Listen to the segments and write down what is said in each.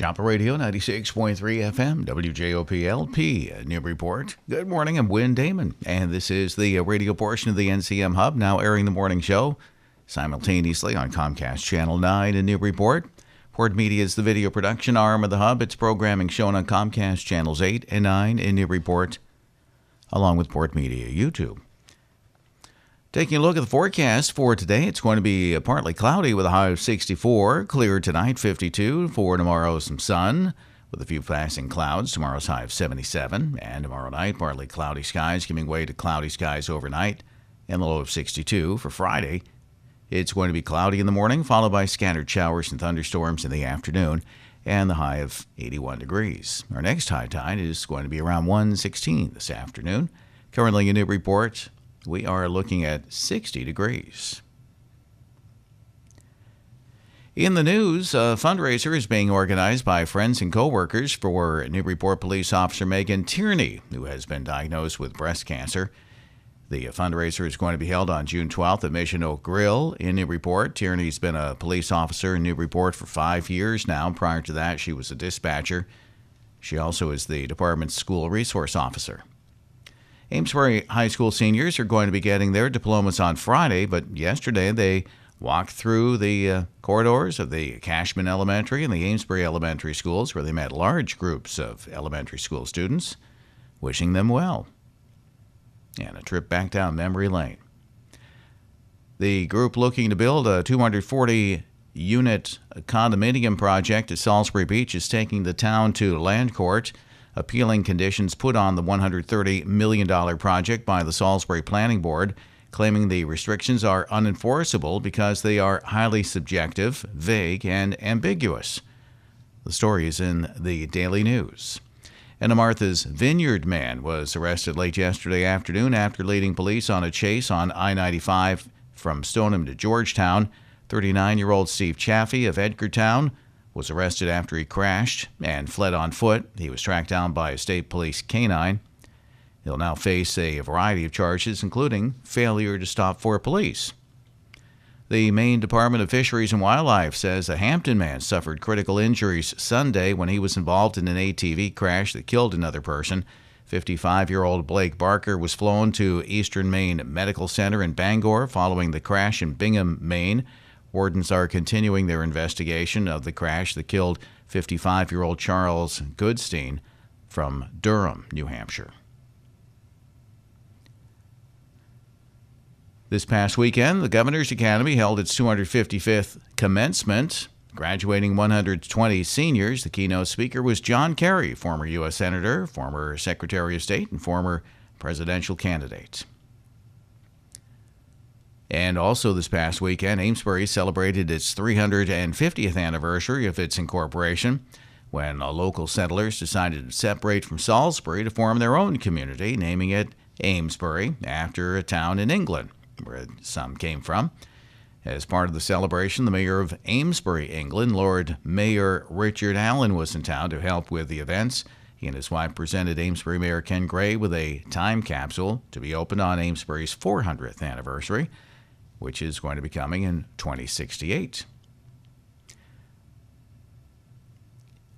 WJOP Radio 96.3 FM, WJOP LP, Newburyport. Good morning, I'm Damon, and this is the radio portion of the NCM Hub, now airing the morning show simultaneously on Comcast Channel 9 in Newburyport. Port Media is the video production arm of the Hub. It's programming shown on Comcast Channels 8 and 9 in Newburyport, along with Port Media YouTube. Taking a look at the forecast for today, it's going to be partly cloudy with a high of 64. Clear tonight, 52. For tomorrow, some sun with a few passing clouds. Tomorrow's high of 77. And tomorrow night, partly cloudy skies, giving way to cloudy skies overnight, and the low of 62. For Friday, it's going to be cloudy in the morning, followed by scattered showers and thunderstorms in the afternoon, and the high of 81 degrees. Our next high tide is going to be around 1:16 this afternoon. Currently in Newburyport, we are looking at 60 degrees. In the news, a fundraiser is being organized by friends and coworkers for Newburyport Police Officer Megan Tierney, who has been diagnosed with breast cancer. The fundraiser is going to be held on June 12th at Mission Oak Grill in Newburyport. Tierney's been a police officer in Newburyport for 5 years now. Prior to that, she was a dispatcher. She also is the department's school resource officer. Amesbury High School seniors are going to be getting their diplomas on Friday, but yesterday they walked through the corridors of the Cashman Elementary and the Amesbury Elementary Schools, where they met large groups of elementary school students, wishing them well. And a trip back down memory lane. The group looking to build a 240-unit condominium project at Salisbury Beach is taking the town to land court, appealing conditions put on the $130 million project by the Salisbury Planning Board, claiming the restrictions are unenforceable because they are highly subjective, vague, and ambiguous. The story is in the Daily News. And a Martha's Vineyard man was arrested late yesterday afternoon after leading police on a chase on I-95 from Stoneham to Georgetown. 39-year-old Steve Chaffee of Edgartown was arrested after he crashed and fled on foot. He was tracked down by a state police canine. He'll now face a variety of charges, including failure to stop for police. The Maine Department of Fisheries and Wildlife says a Hampton man suffered critical injuries Sunday when he was involved in an ATV crash that killed another person. 55-year-old Blake Barker was flown to Eastern Maine Medical Center in Bangor following the crash in Bingham, Maine. Wardens are continuing their investigation of the crash that killed 55-year-old Charles Goodstein from Durham, New Hampshire. This past weekend, the Governor's Academy held its 255th commencement, graduating 120 seniors. The keynote speaker was John Kerry, former U.S. Senator, former Secretary of State, and former presidential candidate. And also this past weekend, Amesbury celebrated its 350th anniversary of its incorporation when local settlers decided to separate from Salisbury to form their own community, naming it Amesbury after a town in England, where some came from. As part of the celebration, the mayor of Amesbury, England, Lord Mayor Richard Allen, was in town to help with the events. He and his wife presented Amesbury Mayor Ken Gray with a time capsule to be opened on Amesbury's 400th anniversary, which is going to be coming in 2068.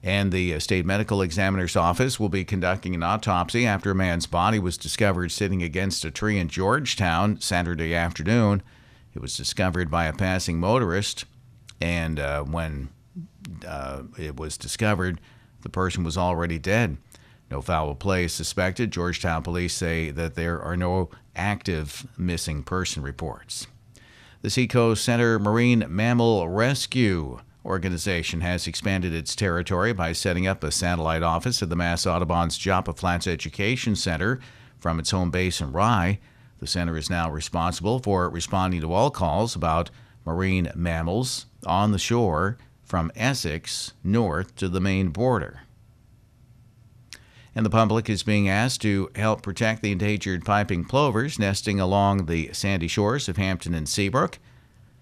And the state medical examiner's office will be conducting an autopsy after a man's body was discovered sitting against a tree in Georgetown Saturday afternoon. It was discovered by a passing motorist, and when it was discovered, the person was already dead. No foul play is suspected. Georgetown police say that there are no active missing person reports. The Seacoast Center Marine Mammal Rescue Organization has expanded its territory by setting up a satellite office at the Mass Audubon's Joppa Flats Education Center from its home base in Rye. The center is now responsible for responding to all calls about marine mammals on the shore from Essex north to the Maine border. And the public is being asked to help protect the endangered piping plovers nesting along the sandy shores of Hampton and Seabrook.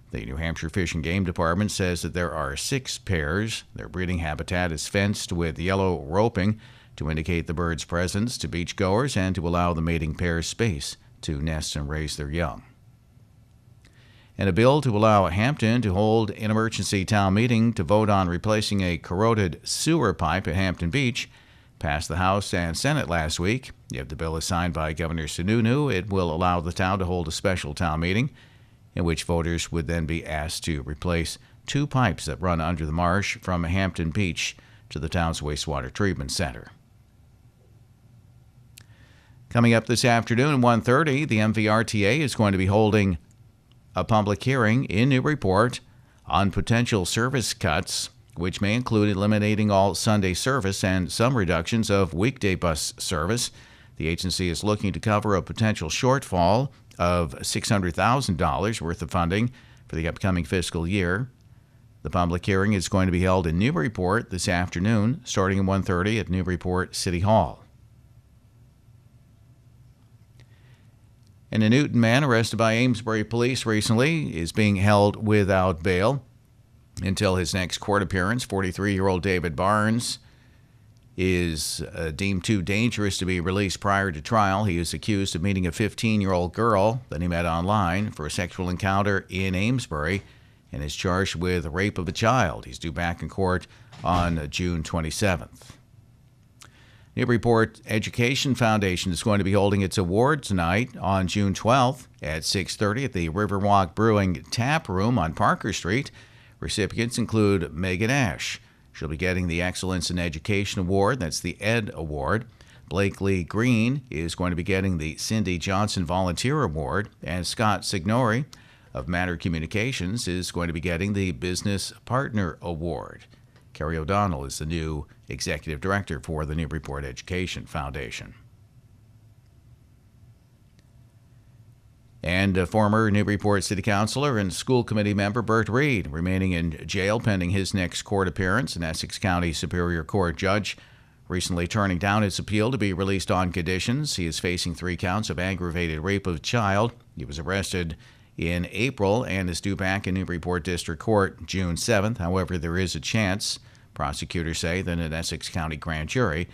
The New Hampshire Fish and Game Department says that there are 6 pairs. Their breeding habitat is fenced with yellow roping to indicate the birds' presence to beachgoers and to allow the mating pairs space to nest and raise their young. and a bill to allow Hampton to hold an emergency town meeting to vote on replacing a corroded sewer pipe at Hampton Beach passed the House and Senate last week. If the bill is signed by Governor Sununu, it will allow the town to hold a special town meeting in which voters would then be asked to replace 2 pipes that run under the marsh from Hampton Beach to the town's wastewater treatment center. Coming up this afternoon at 1:30, the MVRTA is going to be holding a public hearing in Newburyport on potential service cuts, which may include eliminating all Sunday service and some reductions of weekday bus service. The agency is looking to cover a potential shortfall of $600,000 worth of funding for the upcoming fiscal year. The public hearing is going to be held in Newburyport this afternoon, starting at 1:30 at Newburyport City Hall. And a Newton man arrested by Amesbury police recently is being held without bail until his next court appearance. 43-year-old David Barnes is deemed too dangerous to be released prior to trial. He is accused of meeting a 15-year-old girl that he met online for a sexual encounter in Amesbury and is charged with rape of a child. He's due back in court on June 27th. Newburyport Education Foundation is going to be holding its awards night on June 12th at 6:30 at the Riverwalk Brewing Tap Room on Parker Street. Recipients include Megan Ash. She'll be getting the Excellence in Education Award. That's the ED Award. Blakely Green is going to be getting the Cindy Johnson Volunteer Award. And Scott Signori of Matter Communications is going to be getting the Business Partner Award. Kerry O'Donnell is the new executive director for the Newburyport Education Foundation. And former Newburyport City Councilor and school committee member Bert Reed remaining in jail pending his next court appearance. An Essex County Superior Court judge recently turning down his appeal to be released on conditions. He is facing 3 counts of aggravated rape of a child. He was arrested in April and is due back in Newburyport District Court June 7th. However, there is a chance, prosecutors say, that an Essex County grand jury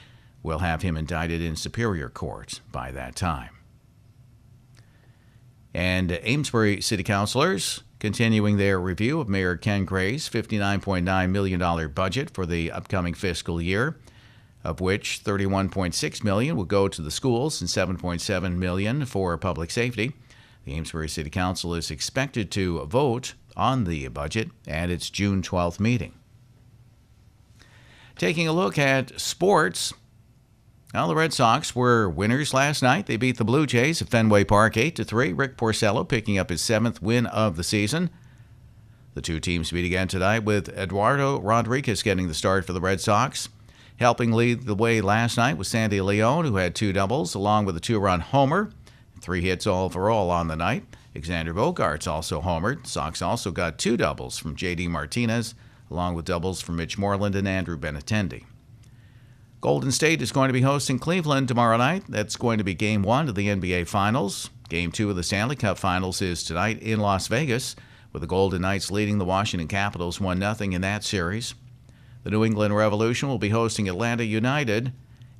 will have him indicted in Superior Court by that time. And Amesbury City Councilors continuing their review of Mayor Ken Gray's $59.9 million budget for the upcoming fiscal year, of which $31.6 million will go to the schools and $7.7 million for public safety. The Amesbury City Council is expected to vote on the budget at its June 12th meeting. Taking a look at sports, well, the Red Sox were winners last night. They beat the Blue Jays at Fenway Park 8-3. Rick Porcello picking up his 7th win of the season. The two teams meet again tonight with Eduardo Rodriguez getting the start for the Red Sox. Helping lead the way last night was Sandy Leon, who had 2 doubles, along with a 2-run homer. 3 hits overall on the night. Xander Bogaerts also homered. Sox also got 2 doubles from J.D. Martinez, along with doubles from Mitch Moreland and Andrew Benintendi. Golden State is going to be hosting Cleveland tomorrow night. That's going to be Game 1 of the NBA Finals. Game 2 of the Stanley Cup Finals is tonight in Las Vegas, with the Golden Knights leading the Washington Capitals 1-0 in that series. The New England Revolution will be hosting Atlanta United,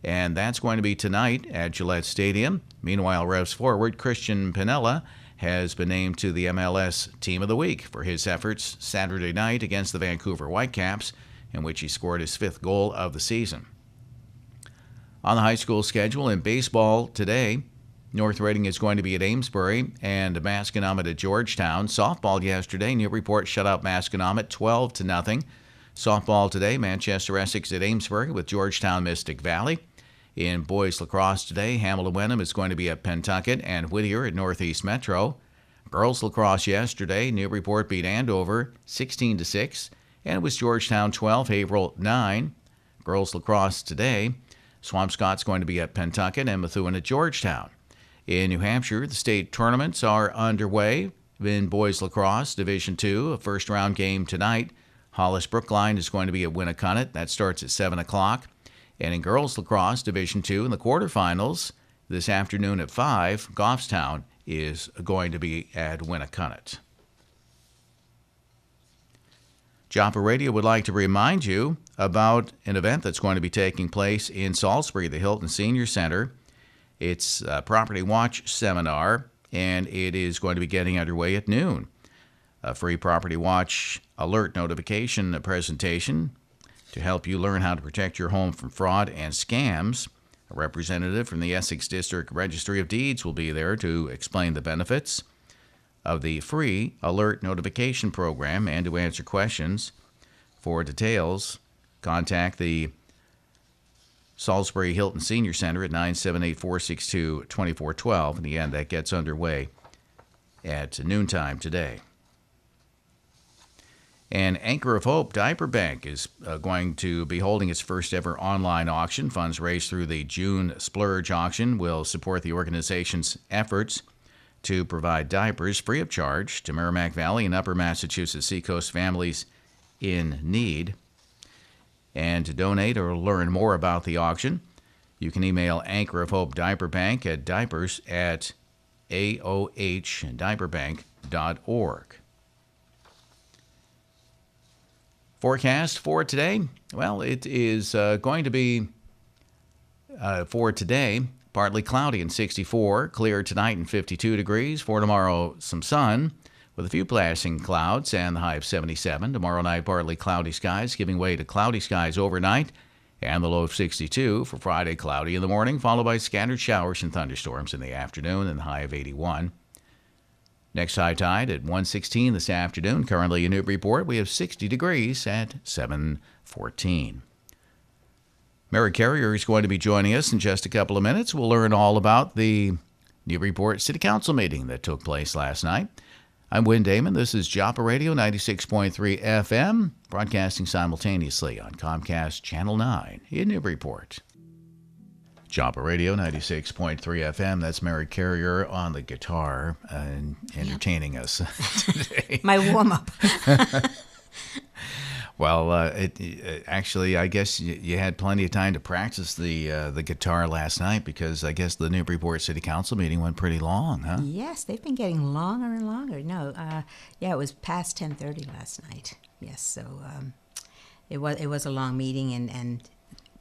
and that's going to be tonight at Gillette Stadium. Meanwhile, Revs forward Christian Pinella has been named to the MLS Team of the Week for his efforts Saturday night against the Vancouver Whitecaps, in which he scored his 5th goal of the season. On the high school schedule in baseball today, North Reading is going to be at Amesbury and Masconomet at Georgetown. Softball yesterday, Newburyport shut out Masconomet 12-0. Softball today, Manchester Essex at Amesbury with Georgetown Mystic Valley. In boys lacrosse today, Hamilton Wenham is going to be at Pentucket and Whittier at Northeast Metro. Girls lacrosse yesterday, Newburyport beat Andover 16-6, and it was Georgetown 12, Haverhill 9. Girls lacrosse today, Swampscott's going to be at Pentucket and Methuen at Georgetown. In New Hampshire, the state tournaments are underway. In boys lacrosse, Division II, a first-round game tonight. Hollis Brookline is going to be at Winnicott. That starts at 7 o'clock. And in girls lacrosse, Division II, in the quarterfinals, this afternoon at 5, Goffstown is going to be at Winnicott. Joppa Radio would like to remind you about an event that's going to be taking place in Salisbury, the Hilton Senior Center. It's a Property Watch Seminar, and it is going to be getting underway at noon. a free Property Watch alert notification presentation to help you learn how to protect your home from fraud and scams. A representative from the Essex District Registry of Deeds will be there to explain the benefits of the free alert notification program and to answer questions. For details, contact the Salisbury Hilton Senior Center at 978-462-2412. In the end, that gets underway at noontime today. And Anchor of Hope Diaper Bank is going to be holding its first ever online auction. Funds raised through the June Splurge auction will support the organization's efforts to provide diapers free of charge to Merrimack Valley and Upper Massachusetts Seacoast families in need. And to donate or learn more about the auction, you can email Anchor of Hope Diaper Bank at diapers@aohdiaperbank.org. Forecast for today? Well, it is going to be, for today, partly cloudy and 64, clear tonight and 52 degrees. For tomorrow, some sun with a few passing clouds and the high of 77. Tomorrow night, partly cloudy skies, giving way to cloudy skies overnight and the low of 62. For Friday, cloudy in the morning, followed by scattered showers and thunderstorms in the afternoon and the high of 81. Next high tide at 1:16 this afternoon. Currently in Newburyport, we have 60 degrees at 7:14. Mary Carrier is going to be joining us in just a couple of minutes. We'll learn all about the Newburyport City Council meeting that took place last night. I'm Win Damon. This is WJOP Radio 96.3 FM, broadcasting simultaneously on Comcast Channel 9 in Newburyport. WJOP Radio 96.3 FM. That's Mary Carrier on the guitar and entertaining us today. My warm-up. Well, actually, I guess you had plenty of time to practice the guitar last night because I guess the Newburyport City Council meeting went pretty long, huh? Yes, they've been getting longer and longer. No, it was past 10:30 last night. Yes, so it was a long meeting, and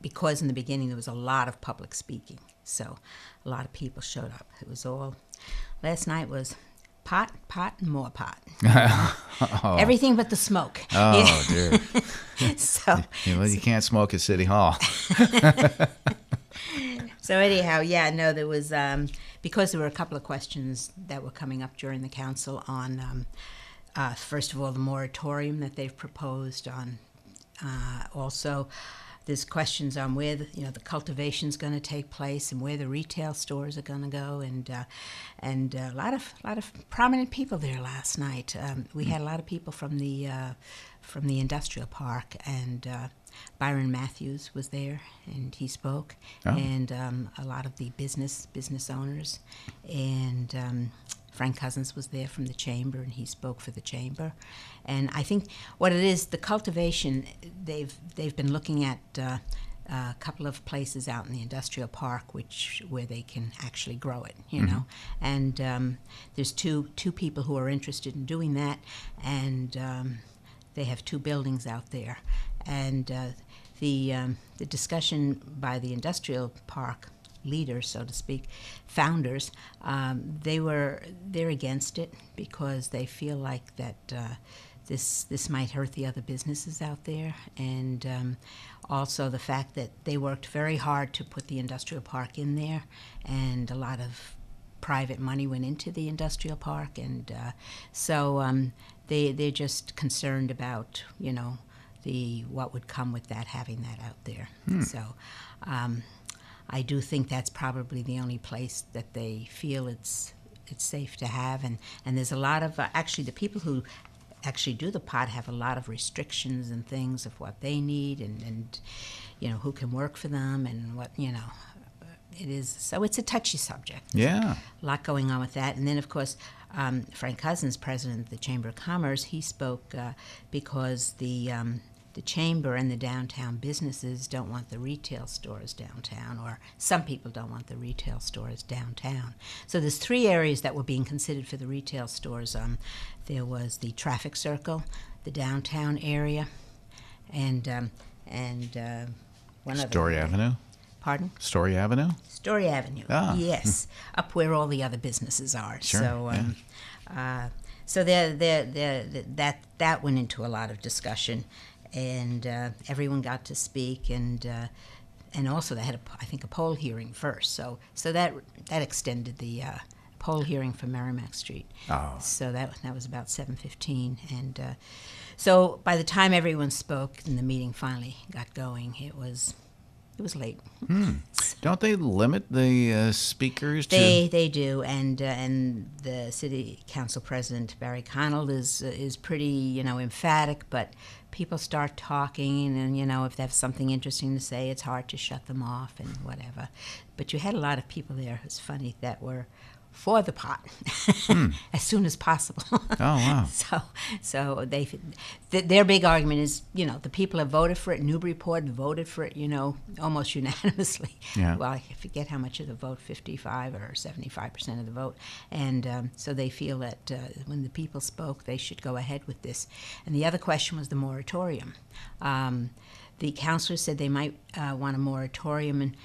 because in the beginning there was a lot of public speaking, so a lot of people showed up. It was all, last night was pot, and more pot. Oh. Everything but the smoke. Oh, dear. So, you can't smoke at City Hall. So anyhow, there was, because there were a couple of questions that were coming up during the council on, first of all, the moratorium that they've proposed on, also there's questions on where the cultivation's going to take place and where the retail stores are going to go, and a lot of prominent people there last night. We had a lot of people from the industrial park, and Byron Matthews was there, and he spoke, and a lot of the business owners, and Frank Cousins was there from the chamber, and he spoke for the chamber. And I think what it is, the cultivation, they've been looking at a couple of places out in the industrial park where they can actually grow it, you know. And there's two people who are interested in doing that, and they have 2 buildings out there. And the discussion by the industrial park leaders, so to speak, founders, they're against it because they feel like that this might hurt the other businesses out there, and also the fact that they worked very hard to put the industrial park in there, and a lot of private money went into the industrial park, and so they're just concerned about what would come with that, having that out there. So I do think that's probably the only place that they feel it's safe to have, and there's a lot of actually the people who actually do the pot have a lot of restrictions and things of what they need, and who can work for them, and what it is. So it's a touchy subject. Yeah, a lot going on with that. And then of course Frank Cousins, president of the Chamber of Commerce, he spoke because the chamber and the downtown businesses don't want the retail stores downtown, or some people don't want the retail stores downtown. So there's 3 areas that were being considered for the retail stores. There was the traffic circle, the downtown area, and one other. Story Avenue? Pardon? Story Avenue? Story Avenue, yes, up where all the other businesses are. Sure, So So that went into a lot of discussion, and everyone got to speak, and also they had I think a poll hearing first. So that extended the poll hearing for Merrimack Street. Oh. So that was about 7:15, and so by the time everyone spoke and the meeting finally got going, it was late. Don't they limit the speakers to? They do, and the city council president Barry Connell is pretty emphatic, but people start talking, and if they have something interesting to say, it's hard to shut them off and whatever. But you had a lot of people there. It's funny that were for the pot as soon as possible. Oh, wow. So their big argument is, the people have voted for it. Newburyport voted for it, almost unanimously. Yeah. Well, I forget how much of the vote, 55 or 75% of the vote. And so they feel that when the people spoke, they should go ahead with this. And the other question was the moratorium. The councilors said they might want a moratorium, and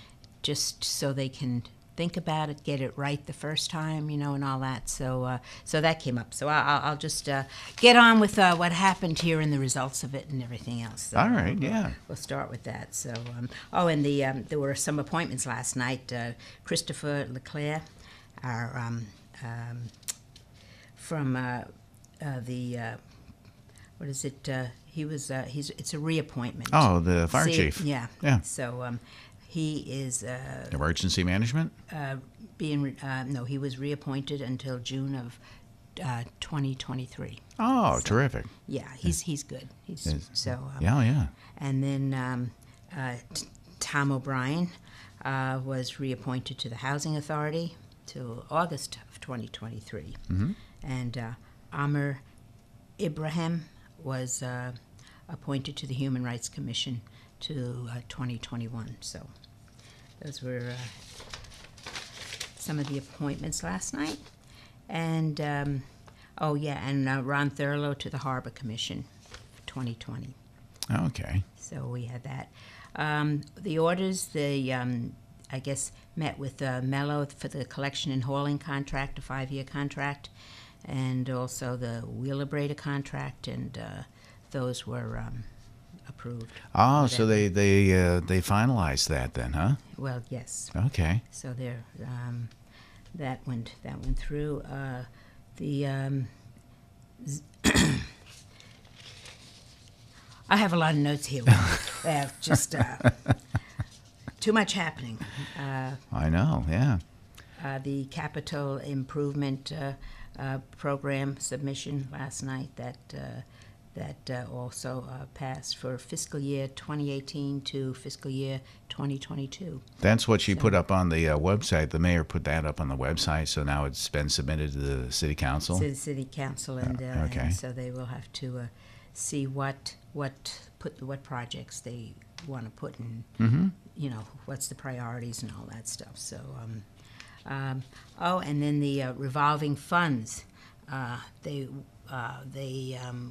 just so they can think about it, get it right the first time, and all that. So that came up. So I'll just get on with what happened here and the results of it and everything else. So All right, yeah. We'll start with that. So, and there were some appointments last night. Christopher Leclerc, our from the what is it? It's a reappointment. Oh, the fire chief. Yeah. Yeah. So. He is Emergency management? he was reappointed until June of 2023. Oh, terrific. Yeah, he's good. Yeah. And then Tom O'Brien was reappointed to the Housing Authority till August of 2023. Mm-hmm. And Amr Ibrahim was appointed to the Human Rights Commission to 2021. So those were some of the appointments last night. And and Ron Thurlow to the Harbor Commission for 2020. Okay. So we had that. The orders, I guess, met with Mello for the collection and hauling contract, a 5-year contract, and also the Wheelabrator contract, and those were approved. Oh, so they finalized that then, huh? Well, yes. Okay. So there, that went through. I have a lot of notes here. They have just too much happening. I know. Yeah. The capital improvement program submission last night that also passed for fiscal year 2018 to fiscal year 2022. That's what she put up on the website. The mayor put that up on the website, so now it's been submitted to the city council. To the city council, and, okay. And so they will have to see what projects they want to put in. Mm-hmm. What's the priorities and all that stuff. So, and then the revolving funds. They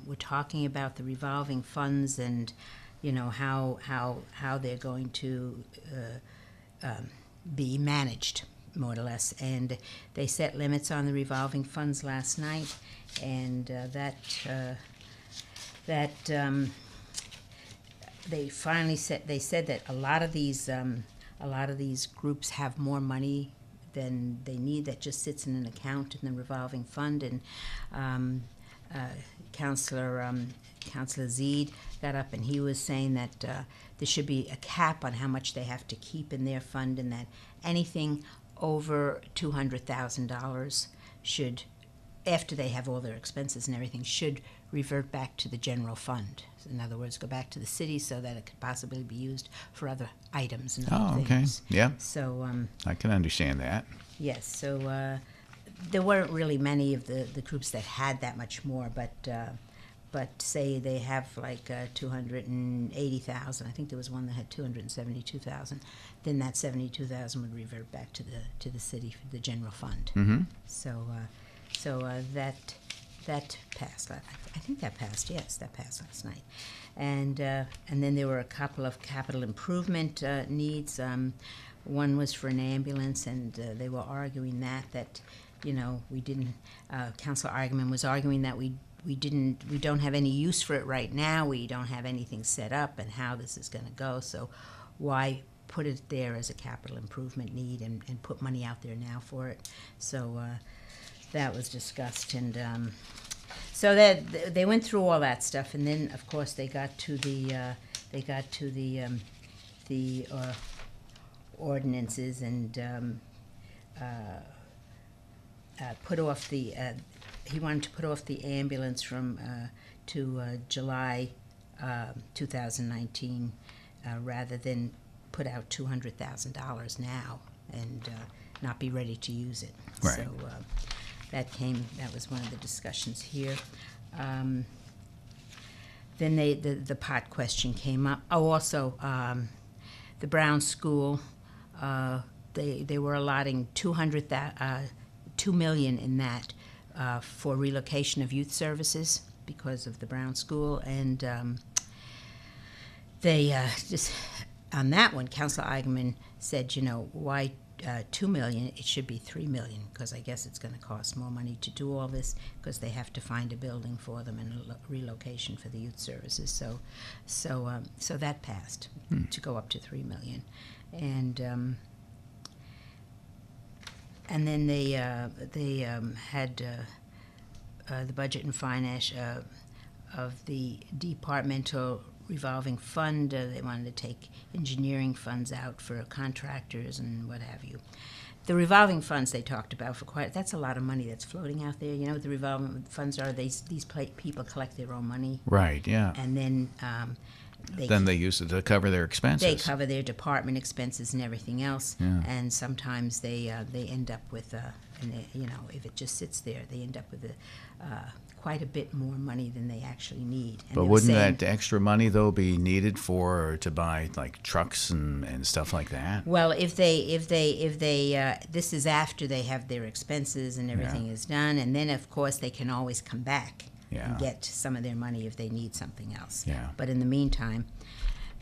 were talking about the revolving funds and, how they're going to be managed, more or less. And they set limits on the revolving funds last night, and they finally said that a lot of these groups have more money than they need that just sits in an account in the revolving fund, and Councillor Zede got up and he was saying that there should be a cap on how much they have to keep in their fund, and that anything over $200,000 should, after they have all their expenses and everything, should revert back to the general fund. In other words, go back to the city so that it could possibly be used for other items and other things. Okay. Yeah. So I can understand that. yes. So there weren't really many of the groups that had that much more, but say they have like 280,000. I think there was one that had 272,000. Then that 72,000 would revert back to the city for the general fund. Mm-hmm. So that passed. I think that passed. Yes, that passed last night. And then there were a couple of capital improvement needs. One was for an ambulance, and they were arguing that we didn't. Councilor Argument was arguing that we don't have any use for it right now. We don't have anything set up, and how this is going to go. So, why put it there as a capital improvement need and put money out there now for it? So that was discussed, and so that they went through all that stuff, and then of course they got to the ordinances and put off the. He wanted to put off the ambulance from to July 2019 rather than put out $200,000 now and not be ready to use it. Right. So that was one of the discussions here. Then the pot question came up. Oh, also the Brown School. They were allotting $2 million in that for relocation of youth services because of the Brown School, and they just on that one, Councilor Eigenman said, why $2 million? It should be $3 million, because I guess it's going to cost more money to do all this because they have to find a building for them and a relocation for the youth services. So that passed to go up to $3 million, and then they had the budget and finance of the departmental revolving fund. They wanted to take engineering funds out for contractors and what have you. The revolving funds they talked about that's a lot of money that's floating out there. You know what the revolving funds are? These people collect their own money. Right, yeah. And then they use it to cover their expenses. They cover their department expenses and everything else. Yeah. And sometimes they end up with, if it just sits there, they end up with quite a bit more money than they actually need. And but wouldn't that extra money, though, be needed to buy like trucks and stuff like that? Well, if they this is after they have their expenses and everything is done, and then of course they can always come back and get some of their money if they need something else. Yeah. But in the meantime,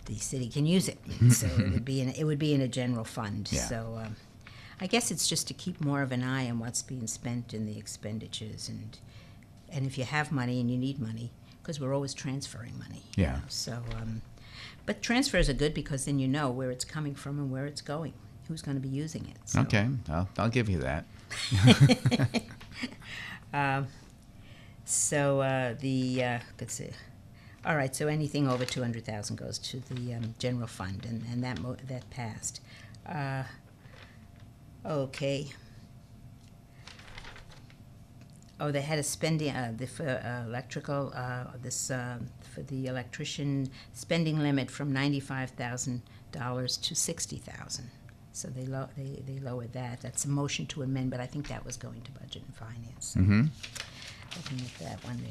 the city can use it, so it would be in a general fund. Yeah. So I guess it's just to keep more of an eye on what's being spent in the expenditures, and if you have money and you need money, because we're always transferring money. Yeah. So, but transfers are good because then you know where it's coming from and where it's going, who's going to be using it. So. Okay, I'll give you that. Let's see. All right, so anything over $200,000 goes to the general fund, and that passed. Okay. Oh, they had a spending for electrical. For the electrician spending limit from $95,000 to $60,000. So they lowered that. That's a motion to amend, but I think that was going to budget and finance. Mm-hmm. Looking at that one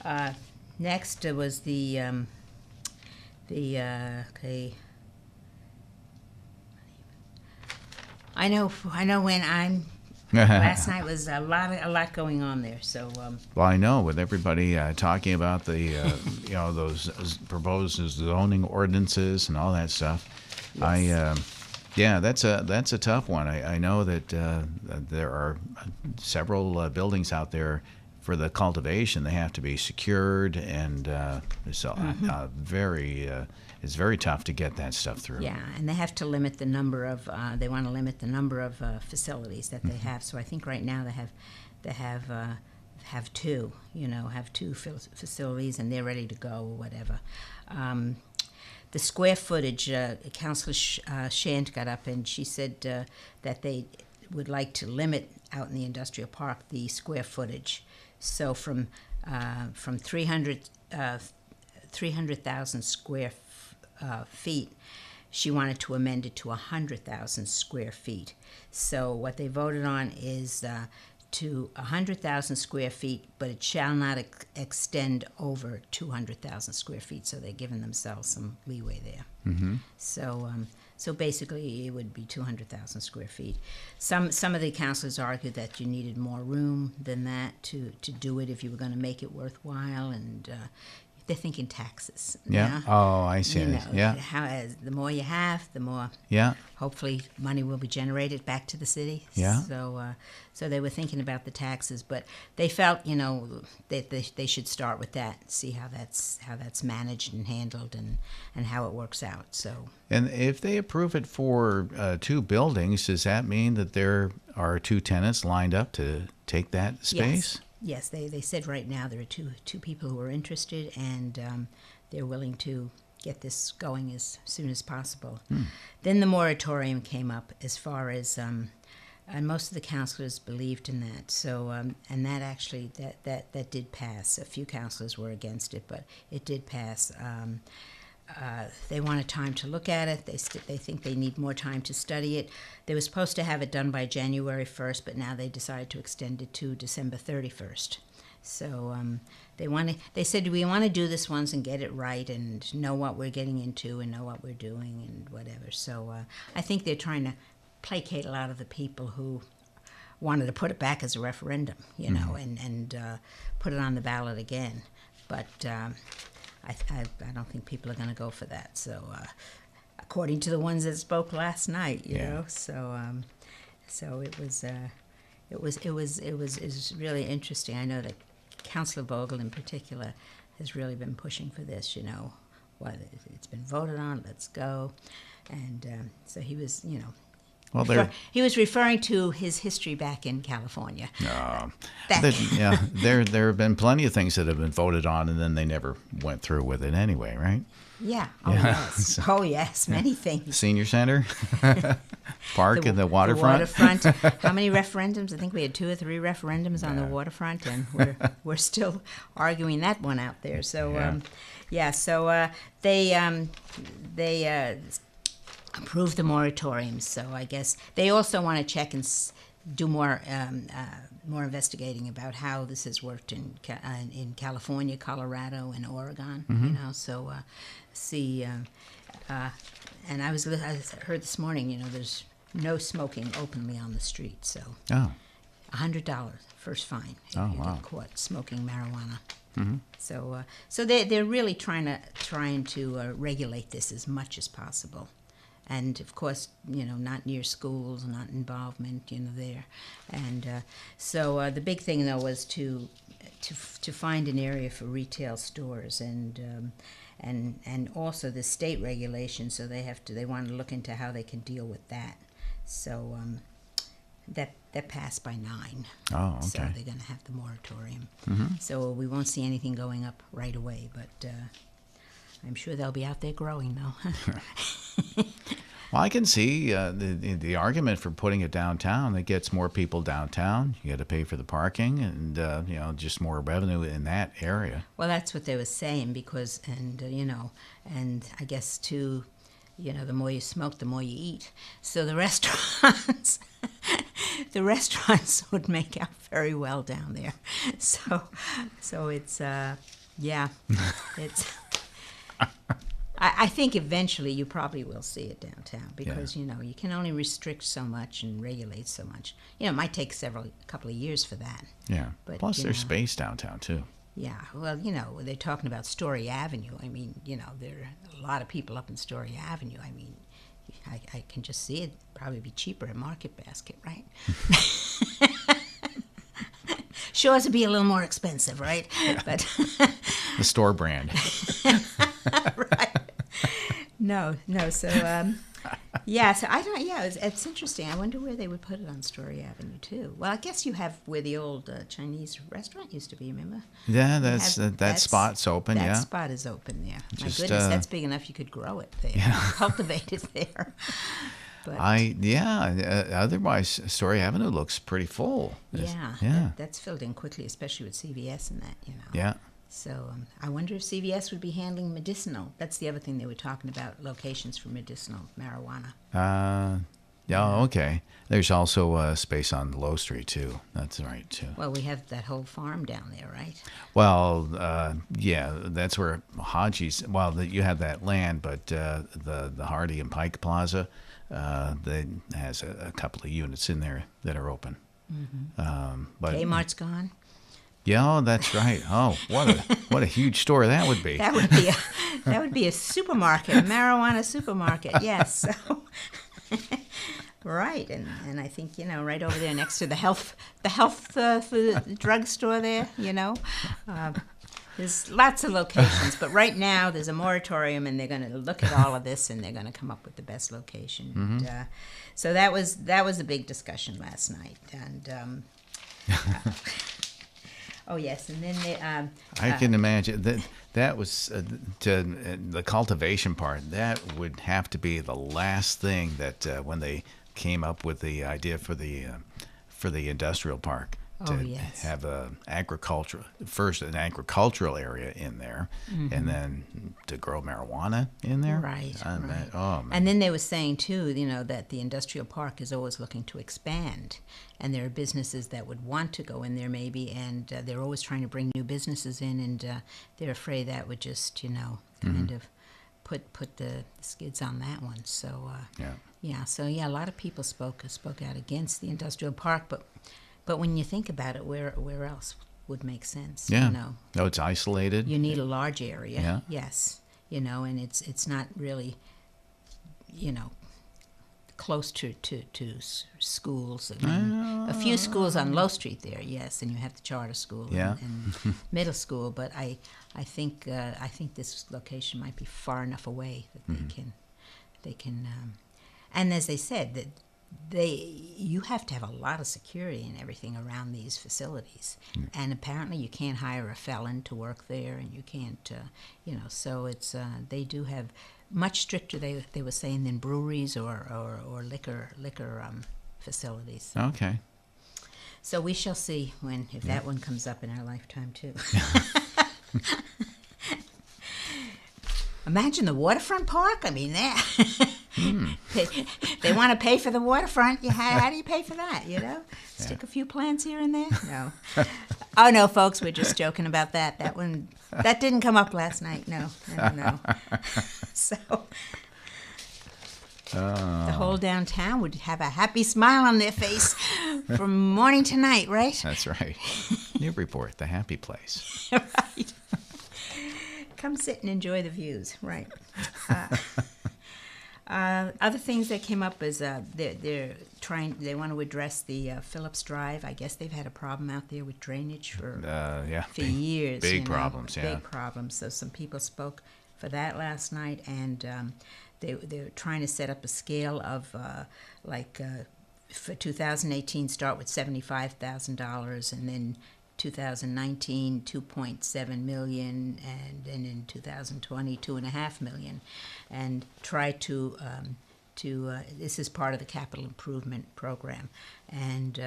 there. Next was the okay. I know when I'm. Last night was a lot going on there. So. Well, I know with everybody talking about the those proposed zoning ordinances and all that stuff. Yes. That's a tough one. I know that there are several buildings out there for the cultivation. They have to be secured, and it's very tough to get that stuff through. Yeah, and they have to limit the number of. They want to limit the number of facilities that they have. So I think right now they have two. Have two facilities, and they're ready to go or whatever. The square footage, Councilor Shant got up and she said that they would like to limit out in the industrial park the square footage. So from 300,000 square feet, she wanted to amend it to 100,000 square feet. So what they voted on is to 100,000 square feet, but it shall not extend over 200,000 square feet. So they're giving themselves some leeway there. Mm-hmm. So basically, it would be 200,000 square feet. Some of the councilors argued that you needed more room than that to do it if you were going to make it worthwhile, and they're thinking taxes. Yeah. You know? Oh, I see. Yeah. The more you have, the more Yeah. hopefully money will be generated back to the city. Yeah. So they were thinking about the taxes, but they felt, that they should start with that, see how that's managed and handled and how it works out. So. And if they approve it for 2 buildings, does that mean that there are 2 tenants lined up to take that space? Yes, they said right now there are two people who are interested, and they're willing to get this going as soon as possible. Then the moratorium came up as far as, and most of the councilors believed in that. So, and that actually, that did pass. A few councilors were against it, but it did pass. They wanted time to look at it. They think they need more time to study it. They were supposed to have it done by January 1st, but now they decided to extend it to December 31st. So they said, we want to do this once and get it right and know what we're getting into and know what we're doing and whatever. So I think they're trying to placate a lot of the people who wanted to put it back as a referendum, and put it on the ballot again. But I don't think people are going to go for that. So, according to the ones that spoke last night, you know, so it was really interesting. I know that Councilor Vogel in particular has really been pushing for this. It's been voted on. Let's go, and so he was, Well, he was referring to his history back in California. There have been plenty of things that have been voted on, and then they never went through with it anyway, right? Yeah. Oh, yes. Oh, yes. Many things. Senior center, park, and the waterfront. The waterfront. How many referendums? I think we had 2 or 3 referendums on the waterfront, and we're still arguing that one out there. So, So they approved the moratorium. So I guess they also want to check and do more investigating about how this has worked in California, Colorado, and Oregon. So see. And I heard this morning, there's no smoking openly on the street. So $100 first fine if you get caught smoking marijuana. So they're really trying to regulate this as much as possible. And of course, not near schools, not involvement, there, and so the big thing though was to find an area for retail stores, and also the state regulations. So they want to look into how they can deal with that. So that passed by 9. Oh, okay. So they're going to have the moratorium. So we won't see anything going up right away, but I'm sure they'll be out there growing though. Well, I can see the argument for putting it downtown. It gets more people downtown. You got to pay for the parking, and just more revenue in that area. Well, that's what they were saying because, and I guess too, the more you smoke, the more you eat. So the restaurants, would make out very well down there. So it's it's. I think eventually you probably will see it downtown because, you can only restrict so much and regulate so much. It might take a couple of years for that. Yeah. But, plus there's space downtown, too. Yeah. Well, they're talking about Story Avenue. I mean, there are a lot of people up in Story Avenue. I mean, I can just see it probably be cheaper at Market Basket, right? Sure, it would be a little more expensive, right? Yeah. But the store brand. Right. No. So, so I don't. Yeah, it's interesting. I wonder where they would put it on Story Avenue too. Well, I guess you have where the old Chinese restaurant used to be. Remember? Yeah, that spot's open. That spot is open there. My goodness, that's big enough you could grow it there, cultivate it there. But otherwise, Story Avenue looks pretty full. Yeah. That's filled in quickly, especially with CVS and that. Yeah. So I wonder if CVS would be handling medicinal. That's the other thing they were talking about, locations for medicinal marijuana. Okay. There's also space on Low Street, too. That's right, too. Well, we have that whole farm down there, right? Well, that's where Haji's, you have that land, but the Hardy and Pike Plaza, that has a couple of units in there that are open. But Kmart's gone. Yeah, that's right. Oh, what a huge store that would be. That would be a supermarket, a marijuana supermarket. Yes. So, right, and I think right over there next to the health food drugstore there. There's lots of locations, but right now there's a moratorium, and they're going to look at all of this, and they're going to come up with the best location. And, so that was a big discussion last night, and oh yes, and then I can imagine that was to the cultivation part. That would have to be the last thing that when they came up with the idea for the industrial park. To have an agricultural area in there, and then to grow marijuana in there. Right. Man. And then they were saying too, that the industrial park is always looking to expand, and there are businesses that would want to go in there maybe, and they're always trying to bring new businesses in, and they're afraid that would just kind of put the skids on that one. So a lot of people spoke out against the industrial park, But when you think about it, where else would make sense? Yeah. No, it's isolated. You need a large area. Yeah. Yes. And it's not really, close to schools. I mean, a few schools on Low Street there, yes, and you have the charter school and middle school. But I think this location might be far enough away that they can, and as they said that. You have to have a lot of security and everything around these facilities, and apparently you can't hire a felon to work there, and you can't, so it's they do have much stricter. They were saying than breweries or liquor facilities. Okay. So we shall see if that one comes up in our lifetime too. Imagine the waterfront park. I mean, they want to pay for the waterfront. How do you pay for that? Stick a few plants here and there. No. Oh no, folks, we're just joking about that. That didn't come up last night. No. So the whole downtown would have a happy smile on their face from morning to night, right? That's right. Newburyport, the happy place. Right. Come sit and enjoy the views, right? Other things that came up is they want to address the Phillips Drive. I guess they've had a problem out there with drainage for years. Big problems. Big problems. So some people spoke for that last night, and they're trying to set up a scale of for 2018 start with $75,000, and then 2019, $2.7 million, and then in 2020, $2.5 million, and try to this is part of the capital improvement program, and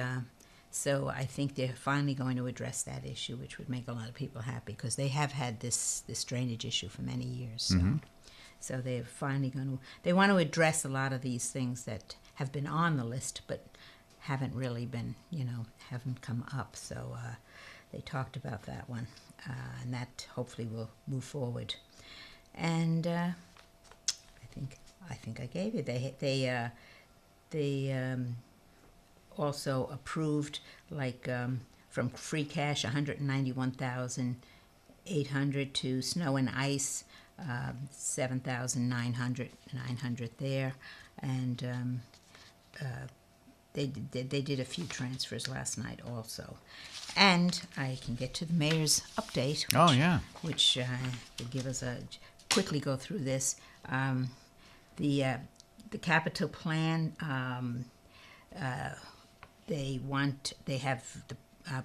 so I think they're finally going to address that issue, which would make a lot of people happy, because they have had this drainage issue for many years. So they're finally they want to address a lot of these things that have been on the list, but haven't really been, haven't come up. So they talked about that one, and that hopefully will move forward. And I think I gave you. They also approved from free cash $191,800 to snow and ice $7,900 there, and they did a few transfers last night also. And I can get to the mayor's update. Which will give us quickly go through this. The capital plan. They have the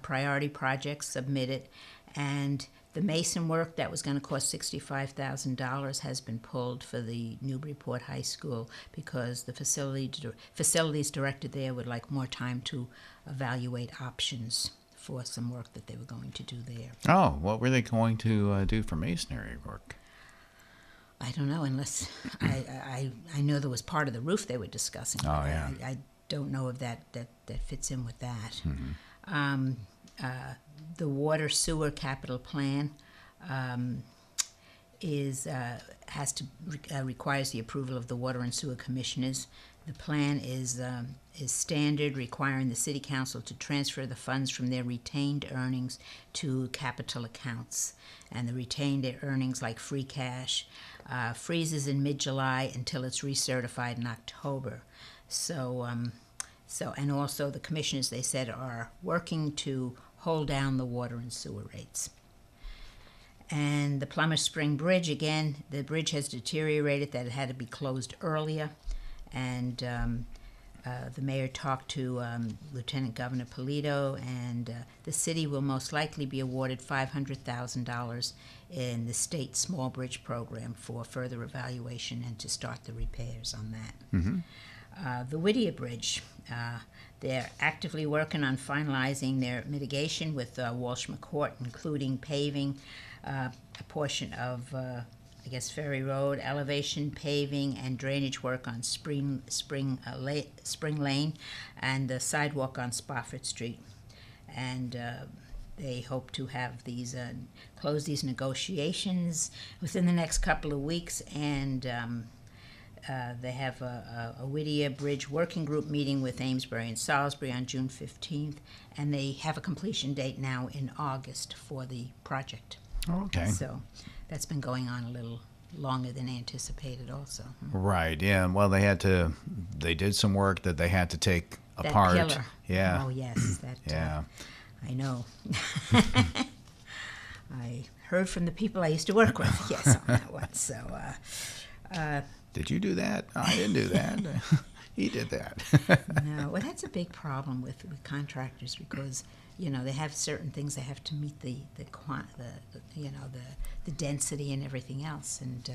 priority projects submitted, and the mason work that was going to cost $65,000 has been pulled for the Newburyport High School, because the facilities director there would like more time to evaluate options for some work that they were going to do there. Oh, what were they going to do for masonry work? I don't know, unless I know there was part of the roof they were discussing. Oh, yeah. I don't know if that fits in with that. The water sewer capital plan, requires the approval of the Water and Sewer Commissioners. The plan is standard, requiring the City Council to transfer the funds from their retained earnings to capital accounts. And the retained earnings, like free cash, freezes in mid-July until it's recertified in October. And also the commissioners, they said, are working to hold down the water and sewer rates. And the Plummer Spring Bridge, again, the bridge has deteriorated, that it had to be closed earlier. And the mayor talked to Lieutenant Governor Polito, and the city will most likely be awarded $500,000 in the state small bridge program for further evaluation and to start the repairs on that. Mm-hmm. The Whittier Bridge, they're actively working on finalizing their mitigation with Walsh McCourt, including paving a portion of Ferry Road, elevation paving and drainage work on Spring Lane, and the sidewalk on Spofford Street. And they hope to have these close these negotiations within the next couple of weeks. And they have a Whittier Bridge Working Group meeting with Amesbury and Salisbury on June 15th, and they have a completion date now in August for the project. Okay. So that's been going on a little longer than anticipated also. Right, yeah. Well, they did some work that they had to take That apart. pillar. Yeah. Oh, yes. That, Yeah. I know. I heard from the people I used to work with, yes, on that one. So, Did you do that? I didn't do that. He did that. no, well, that's a big problem with contractors, because they have certain things they have to meet the density and everything else, and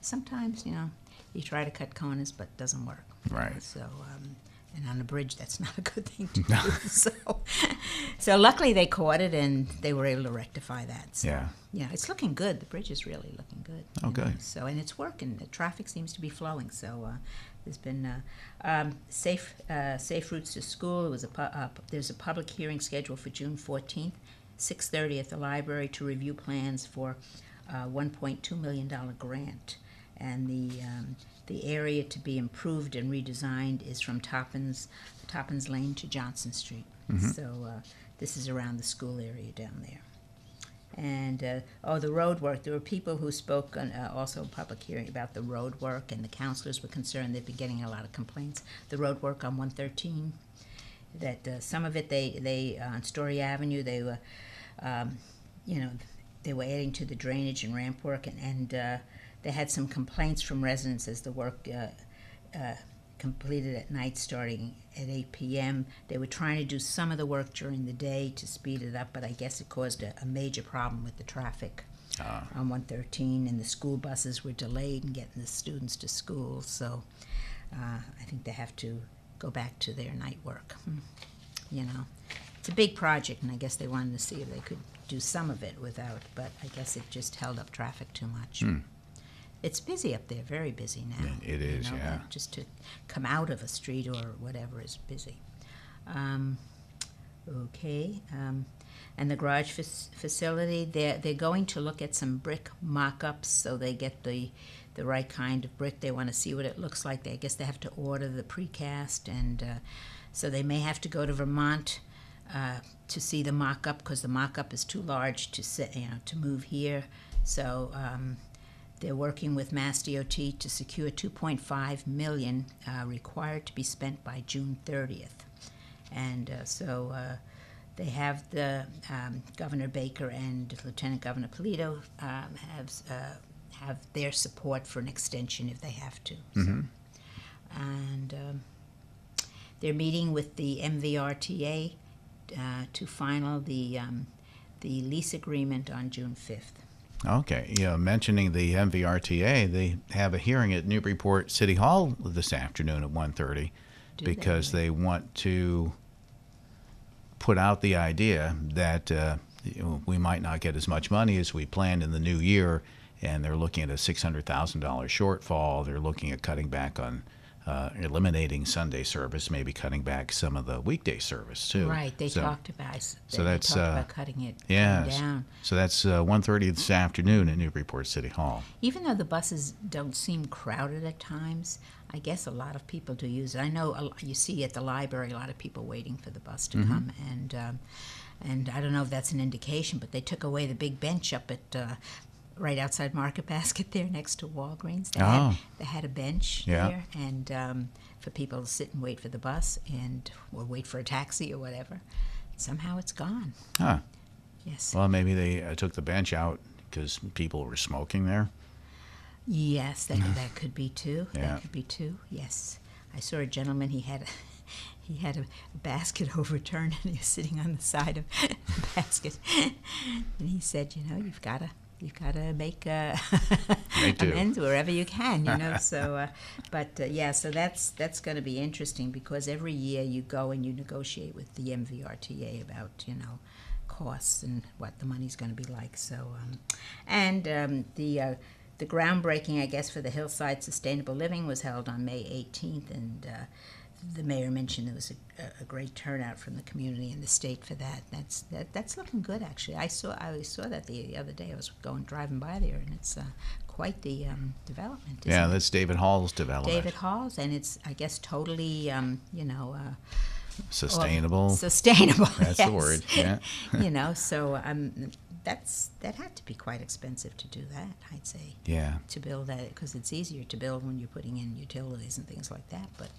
sometimes you try to cut corners, but it doesn't work. Right. So and on a bridge, that's not a good thing to do. So luckily they caught it, and they were able to rectify that. So, yeah. It's looking good. The bridge is really looking good. Oh, good. So, and it's working. The traffic seems to be flowing. So there's been safe routes to school. It was there's a public hearing scheduled for June 14th, 6:30 at the library to review plans for $1.2 million grant. And the area to be improved and redesigned is from Toppins Lane to Johnson Street. Mm-hmm. So this is around the school area down there. And the road work. There were people who spoke on also a public hearing about the road work, and the counselors were concerned they'd be getting a lot of complaints. The road work on 113, that some of it they on Story Avenue, they were they were adding to the drainage and ramp work, and they had some complaints from residents as the work completed at night starting at 8 p.m. They were trying to do some of the work during the day to speed it up, but I guess it caused a major problem with the traffic on 113, and the school buses were delayed in getting the students to school. So I think they have to go back to their night work. It's a big project, and I guess they wanted to see if they could do some of it without, but I guess it just held up traffic too much. It's busy up there, very busy now. It is, yeah. Just to come out of a street or whatever is busy. Okay. And the garage facility, they're going to look at some brick mock-ups so they get the right kind of brick. They want to see what it looks like. I guess they have to order the precast, and so they may have to go to Vermont to see the mock-up, because the mock-up is too large to move here. So they're working with Mass DOT to secure $2.5 million required to be spent by June 30th. And so they have the Governor Baker and Lieutenant Governor Polito have their support for an extension if they have to. Mm-hmm. So. And they're meeting with the MVRTA to final the lease agreement on June 5th. Okay. Mentioning the MVRTA, they have a hearing at Newburyport City Hall this afternoon at 1:30 because they want to put out the idea that we might not get as much money as we planned in the new year, and they're looking at a $600,000 shortfall. They're looking at cutting back on eliminating Sunday service, maybe cutting back some of the weekday service too. Right, they talked about cutting it down. So that's 1:30 this afternoon at Newburyport City Hall. Even though the buses don't seem crowded at times, I guess a lot of people do use it. I know you see at the library a lot of people waiting for the bus to come, and I don't know if that's an indication, but they took away the big bench up at right outside Market Basket there next to Walgreens. They had a bench there, and for people to sit and wait for the bus or wait for a taxi or whatever. Somehow it's gone. Huh. Yes. Well, maybe they took the bench out because people were smoking there. Yes, that could be too. Yeah. That could be too. Yes. I saw a gentleman, he had a basket overturned, and he was sitting on the side of the basket. And he said, you've got to make amends wherever you can, So, so that's going to be interesting, because every year you go and you negotiate with the MVRTA about, costs and what the money's going to be like. So, the groundbreaking, I guess, for the Hillside Sustainable Living was held on May 18th, and the mayor mentioned there was a great turnout from the community and the state for that. That's looking good, actually. I saw that the other day. I was driving by there, and it's quite the development. Yeah, that's David Hall's development. David Hall's, and it's, I guess, totally sustainable. Sustainable. That's the word. Yeah. So that had to be quite expensive to do that, I'd say. Yeah. To build that, because it's easier to build when you're putting in utilities and things like that. But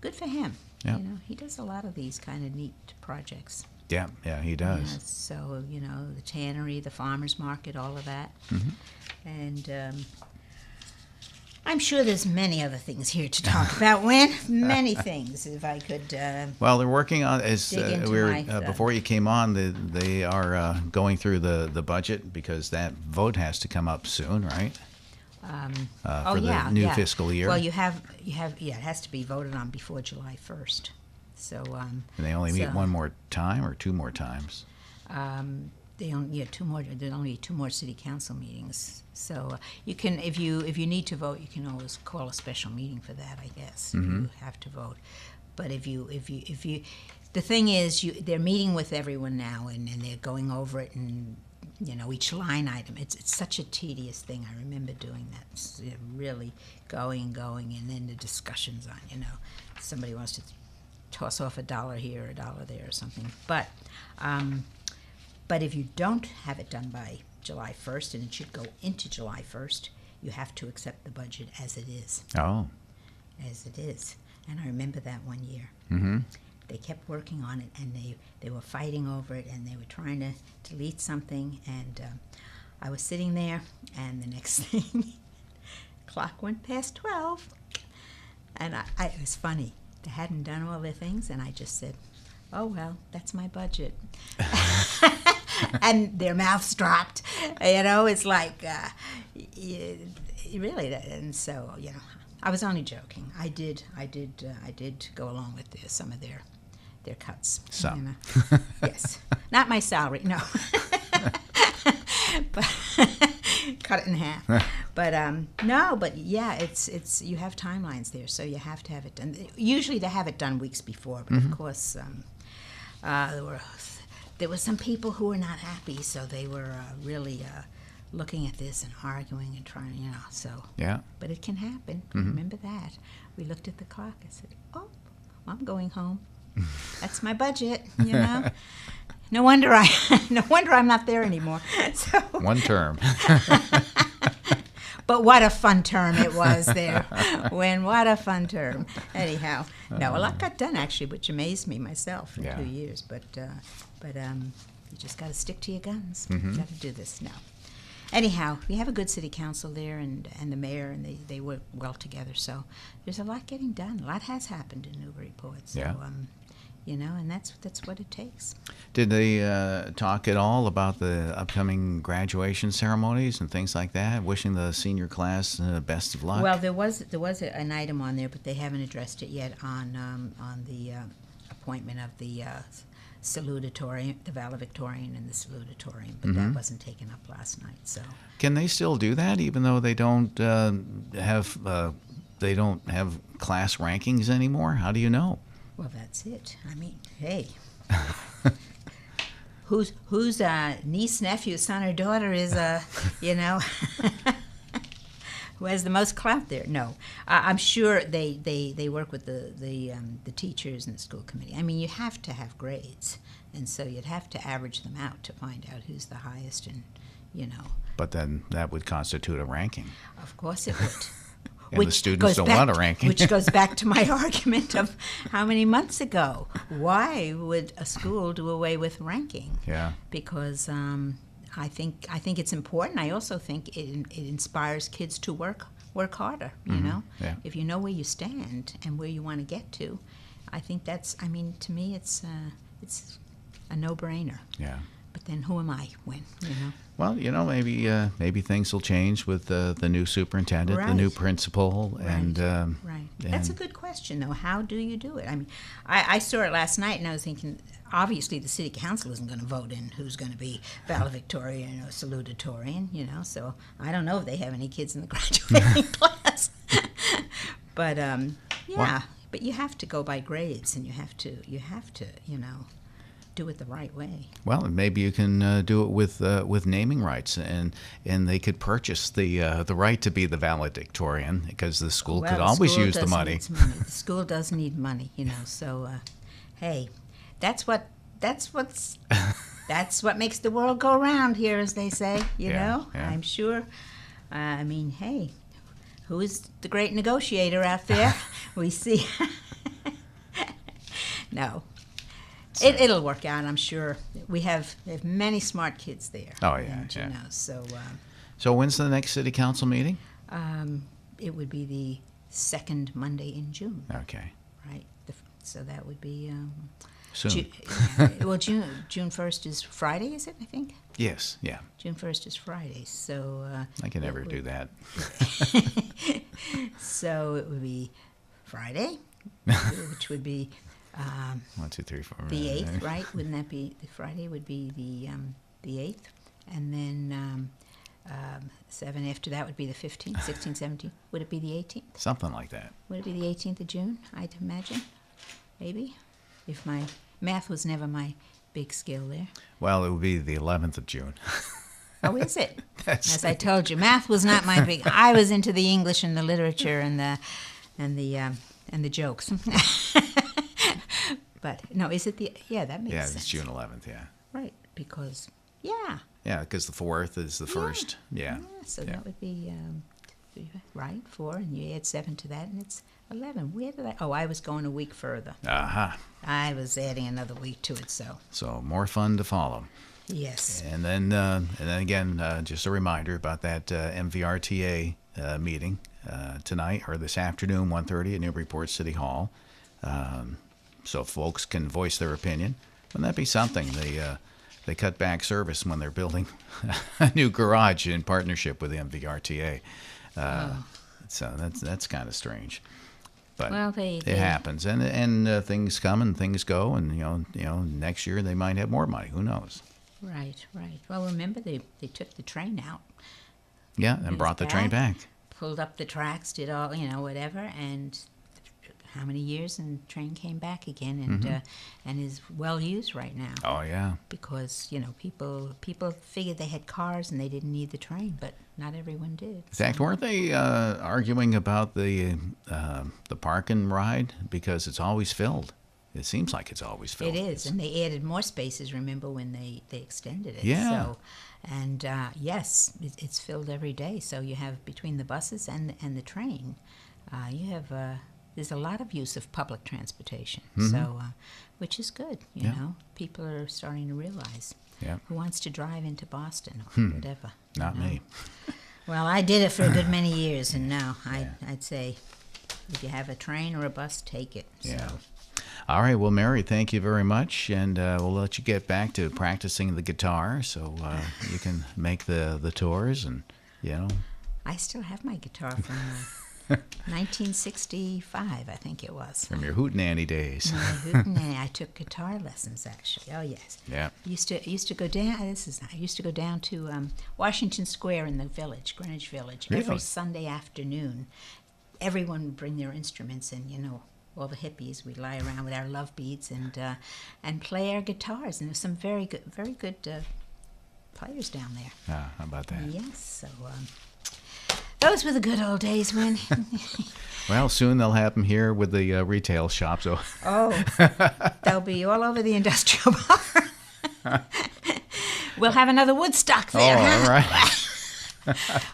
good for him. Yeah. He does a lot of these kind of neat projects. Yeah, he does. So the tannery, the farmers market, all of that, and. I'm sure there's many other things here to talk about, Win. Many things, if I could. Well, they're working on, before you came on, they are going through the budget, because that vote has to come up soon, right? For the new fiscal year. Well, it has to be voted on before July 1st. So. And they only meet one more time or two more times? They only There's only 2 more city council meetings. So you can, if you need to vote, you can always call a special meeting for that, I guess. You have to vote. But if you, the thing is, they're meeting with everyone now, and they're going over it, and each line item. It's such a tedious thing. I remember doing that. It's, really going, and then the discussions on, somebody wants to toss off $1 here or $1 there or something. But if you don't have it done by July 1st, and it should go into July 1st, you have to accept the budget as it is. Oh. As it is. And I remember that one year. Mm-hmm. They kept working on it, and they were fighting over it, and they were trying to delete something. And I was sitting there, and the next thing, clock went past 12. And it was funny. They hadn't done all their things, and I just said, oh, well, that's my budget. And their mouths dropped. It's like, really. And so, I was only joking. I did go along with some of their cuts. Some. Yes. Not my salary, no. But cut it in half. But yeah, it's you have timelines there, so you have to have it done. Usually they have it done weeks before, but of course there were some people who were not happy, so they were really looking at this and arguing and trying, so. Yeah. But it can happen. Remember that. We looked at the clock. I said, oh, I'm going home. That's my budget, No wonder I'm not there anymore. So. One term. But what a fun term it was there. What a fun term. Anyhow, no, a lot got done, actually, which amazed me myself in 2 years. But you just got to stick to your guns. You got to do this now. Anyhow, we have a good city council there, and the mayor, and they work well together. So there's a lot getting done. A lot has happened in Newburyport. So, and that's what it takes. Did they talk at all about the upcoming graduation ceremonies and things like that? Wishing the senior class best of luck. Well, there was an item on there, but they haven't addressed it yet on the appointment of the salutatorian, the valedictorian, and the salutatorian. But that wasn't taken up last night. So can they still do that, even though they don't have they don't have class rankings anymore? How do you know? Well, that's it. I mean, hey. whose niece, nephew, son, or daughter is, who has the most clout there? No. I'm sure they work with the teachers and the school committee. I mean, you have to have grades, and so you'd have to average them out to find out who's the highest, and, But then that would constitute a ranking. Of course it would. And the students don't want a ranking. Which goes back to my argument of how many months ago. Why would a school do away with ranking? Yeah. Because I think it's important. I also think it inspires kids to work harder. You know, Yeah. if you know where you stand and where you want to get to, I think that's. I mean, to me, it's a no-brainer. Yeah. But then, who am I when? Well, maybe things will change with the new superintendent, the new principal, and Right. That's a good question, though. How do you do it? I mean, I saw it last night, and I was thinking, obviously, the city council isn't going to vote in who's going to be valedictorian or salutatorian, so I don't know if they have any kids in the graduating class. But but you have to go by grades, and you have to do it the right way. Well, maybe you can do it with naming rights, and they could purchase the right to be the valedictorian, because the school could always use the money. The school does need money, So, hey, that's what makes the world go round here, as they say. Yeah. I'm sure. I mean, hey, who is the great negotiator out there? We see. No. It'll work out, I'm sure. We have many smart kids there. Oh, yeah, and, so. So when's the next city council meeting? It would be the second Monday in June. Okay. Right. So that would be Soon. June 1st is Friday, is it? I think. Yes. Yeah. June 1st is Friday, so. I can never do that. So it would be Friday, which would be. 1, 2, 3, 4. The 8th, right? Wouldn't that be the Friday? Would be the 8th, and then 7 after that would be the 15th, 16th, 17th. Would it be the 18th? Something like that. Would it be the 18th of June? I'd imagine, maybe, if my math was never my big skill there. Well, it would be the 11th of June. Oh, is it? As I told you, math was not my big. I was into the English and the literature and the jokes. But no, is it that makes sense. Yeah, it's June 11th. Yeah. Right, because yeah. Yeah, because the 4th is the first. Yeah. So that would be right 4, and you add 7 to that, and it's 11. Where did I? Oh, I was going a week further. Aha. I was adding another week to it. So more fun to follow. Yes. And then again, just a reminder about that MVRTA meeting tonight or this afternoon, 1:30 at Newburyport City Hall. So folks can voice their opinion. Wouldn't that be something? They cut back service when they're building a new garage in partnership with the MVRTA. So that's kind of strange. But it happens, and things come and things go, and next year they might have more money. Who knows? Right. Well, remember they took the train out. Yeah, and brought the train back. Pulled up the tracks, did all whatever, and how many years, and the train came back again, and is well used right now. Oh yeah. Because people figured they had cars and they didn't need the train, but not everyone did. In fact, weren't they arguing about the park and ride, because it's always filled? It seems like it's always filled. It is, and they added more spaces. Remember when they extended it? Yeah. So, and yes, it's filled every day. So you have, between the buses and the train, you have there's a lot of use of public transportation. So, which is good. You know, people are starting to realize. Yeah. Who wants to drive into Boston or whatever? Not me. Well, I did it for a good many years, and now I'd say, if you have a train or a bus, take it. Yeah. So. All right. Well, Mary, thank you very much, and we'll let you get back to practicing the guitar, so you can make the tours, and I still have my guitar from 1965, I think it was. From your hootenanny days. My hootenanny. I took guitar lessons, actually. Oh yes. Yeah. I used to go down. I used to go down to Washington Square in the village, Greenwich Village, Really? every Sunday afternoon. everyone would bring their instruments, and all the hippies, we'd lie around with our love beads and play our guitars. And there's some very good players down there. Ah, how about that? Yes, so those were the good old days, Win. Well, soon they'll have them here with the retail shop. So. Oh, they'll be all over the industrial bar. We'll have another Woodstock there. Oh, all right.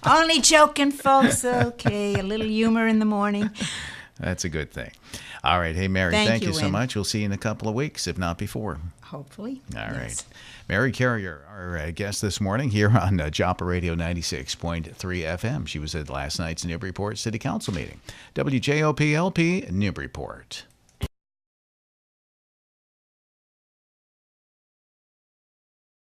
Only joking, folks. Okay, a little humor in the morning. That's a good thing. All right. Hey, Mary, thank you so much. We'll see you in a couple of weeks, if not before. Hopefully. All yes. right. Mary Carrier, our guest this morning here on WJOP Radio 96.3 FM. She was at last night's Newburyport City Council meeting. WJOP LP, Newburyport.